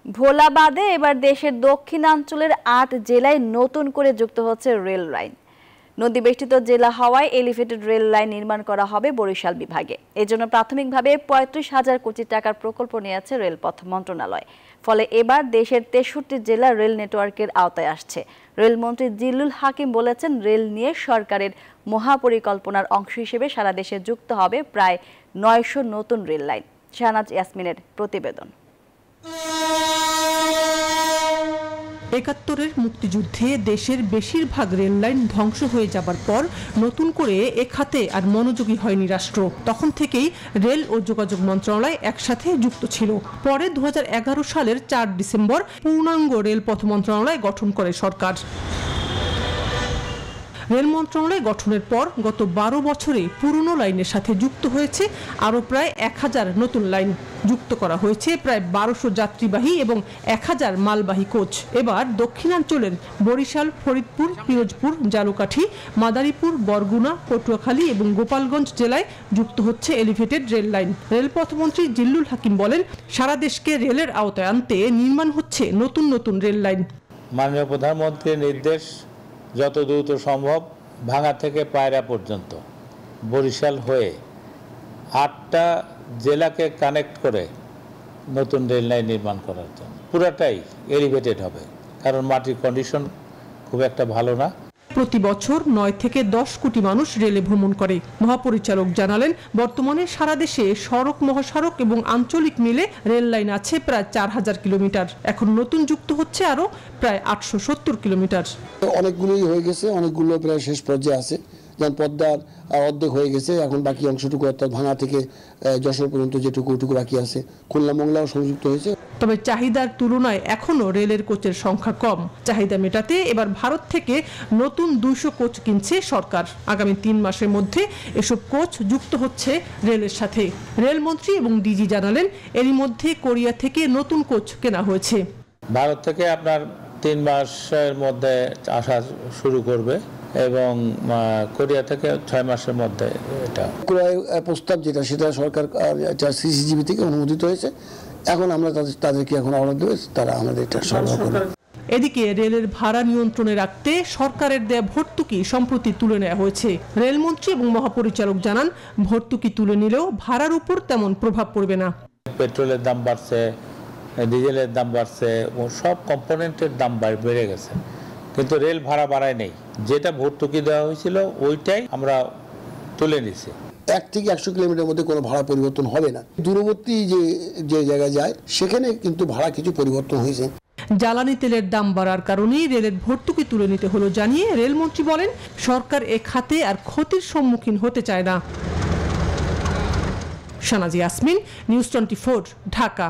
ভোলা বাদে এবার দেশের দক্ষিণাঞ্চলের ৮ জেলায় নতুন করে যুক্ত হচ্ছে রেল লাইন। নদী বেষ্টিত জেলা হওয়ায় এলিভেটেড রেল লাইন নির্মাণ করা হবে বরিশাল বিভাগে। এজন্য প্রাথমিকভাবে ৩৫,০০০ কোটি টাকার প্রকল্প নিয়েছে রেলপথ মন্ত্রণালয়। ফলে এবার দেশের ৬৩ জেলা রেল নেটওয়ার্কের আওতায় আসছে। রেলমন্ত্রী জিল্লুল হাকিম বলেছেন, রেল নিয়ে সরকারের মহাপরিকল্পনার অংশ হিসেবে সারা দেশে যুক্ত হবে প্রায় ৯০০ নতুন রেল লাইন। শাহনাজ ইয়াসমিনের প্রতিবেদন। ৭১-এর মুক্তিযুদ্ধে দেশের বেশিরভাগ রেল লাইন ধ্বংস হয়ে যাবার পর নতুন করে এ খাতে আর মনোযোগী হয়নি রাষ্ট্র। তখন থেকেই রেল ও যোগাযোগ মন্ত্রণালয় একসাথে যুক্ত ছিল। পরে ২০১১ সালের ৪ ডিসেম্বর পূর্ণাঙ্গ রেলপথ মন্ত্রণালয় গঠন করে সরকার। রেল মন্ত্রণালয় গঠনের পর গত ১২ বছরে পুরনো লাইনের সাথে যুক্ত হয়েছে আরও প্রায় ১,০০০ নতুন লাইন। যুক্ত করা হয়েছে প্রায় ১২০০ যাত্রীবাহী এবং ১,০০০ মালবাহী কোচ। এবার দক্ষিণাঞ্চলের বরিশাল, ফরিদপুর, পিরোজপুর, ঝালকাঠি, মাদারীপুর, বরগুনা, পটুয়াখালী এবং গোপালগঞ্জ জেলায় যুক্ত হচ্ছে এলিভেটেড রেল লাইন। রেলপথমন্ত্রী জিল্লুল হাকিম বলেন, সারা দেশকে রেলের আওতায় আনতে নির্মাণ হচ্ছে নতুন নতুন রেল লাইন। মাননীয় প্রধানমন্ত্রীর নির্দেশ, যত দ্রুত সম্ভব ভাঙা থেকে পায়রা পর্যন্ত বরিশাল হয়ে ৮টা জেলাকে কানেক্ট করে নতুন রেল লাইন নির্মাণ করার জন্য। পুরাটাই এলিভেটেড হবে, কারণ মাটির কন্ডিশন খুব একটা ভালো না। প্রতি বছর ৯ থেকে ১০ কোটি মানুষ রেলে ভ্রমণ করে। মহাপরিচালক জানালেন, বর্তমানে সারা দেশে সড়ক, মহাসড়ক এবং আঞ্চলিক মিলে রেল লাইন আছে প্রায় ৪,০০০ কিলোমিটার। এখন নতুন যুক্ত হচ্ছে আরও প্রায় ৮৭০ কিলোমিটার। অনেকগুলোই হয়ে গেছে, অনেকগুলো প্রায় শেষ পর্যায়ে আছে। যেমন পদ্মার অর্ধেক হয়ে গেছে, এখন বাকি অংশটুকু অর্থাৎ ভাঙা থেকে যশোর পর্যন্ত যেটুকু বাকি আছে। খুলনা মংলাও সংযুক্ত হয়েছে। তবে চাহিদার তুলনায় এখনও রেলের কোচের সংখ্যা কম। চাহিদা মেটাতে এবার ভারত থেকে নতুন ২০০ কোচ কিনছে সরকার। আগামী ৩ মাসের মধ্যে এসব কোচ যুক্ত হচ্ছে রেলের সাথে। রেলমন্ত্রী এবং ডিজি জানালেন, এরই মধ্যে কোরিয়া থেকে নতুন কোচ কেনা হয়েছে। ভারত থেকে আপনার ৩ মাসের মধ্যে আসা শুরু করবে এবং কোরিয়া থেকে ৬ মাসের মধ্যে। এটা ক্রয় প্রস্তাব যেটা, সেটা সরকার সিসিজিবি থেকে অনুমোদিত হয়েছে। এখন আমরা তাদেরকে এখন অর্ডার দেবে, তারা আমাদের এটা সরবরাহ করবে। এদিকে রেলের ভাড়া নিয়ন্ত্রণে রাখতে সরকারের দেয়া ভর্তুকি সম্প্রতি তুলে নেওয়া হয়েছে। রেলমন্ত্রী এবং মহাপরিচালক জানান, ভর্তুকি তুলে নিলেও ভাড়ার উপর তেমন প্রভাব পড়বে না। পেট্রোলের দাম বাড়ছে, ডিজেলের দাম বাড়ছে, সব কম্পোনেন্টের দাম বেড়ে গেছে, কিন্তু রেল ভাড়া বাড়ায় নেই। যেটা ভর্তুকি দেওয়া হয়েছিল ওইটাই আমরা তুলে নিছি। ১ থেকে ১০০ কিলোমিটার মধ্যে কোনো ভাড়া পরিবর্তন হবে না। দূরবর্তী যে জায়গায় যায় সেখানে কিন্তু ভাড়া কিছু পরিবর্তন হয়েছে। জ্বালানি তেলের দাম বাড়ার কারণেই রেলের ভর্তুকি তুলে নিতে হলো জানিয়ে রেলমন্ত্রী বলেন, সরকার এ খাতে আর ক্ষতির সম্মুখীন হতে চায় না। শাহনাজ ইয়াসমিন, নিউজ 24, ঢাকা।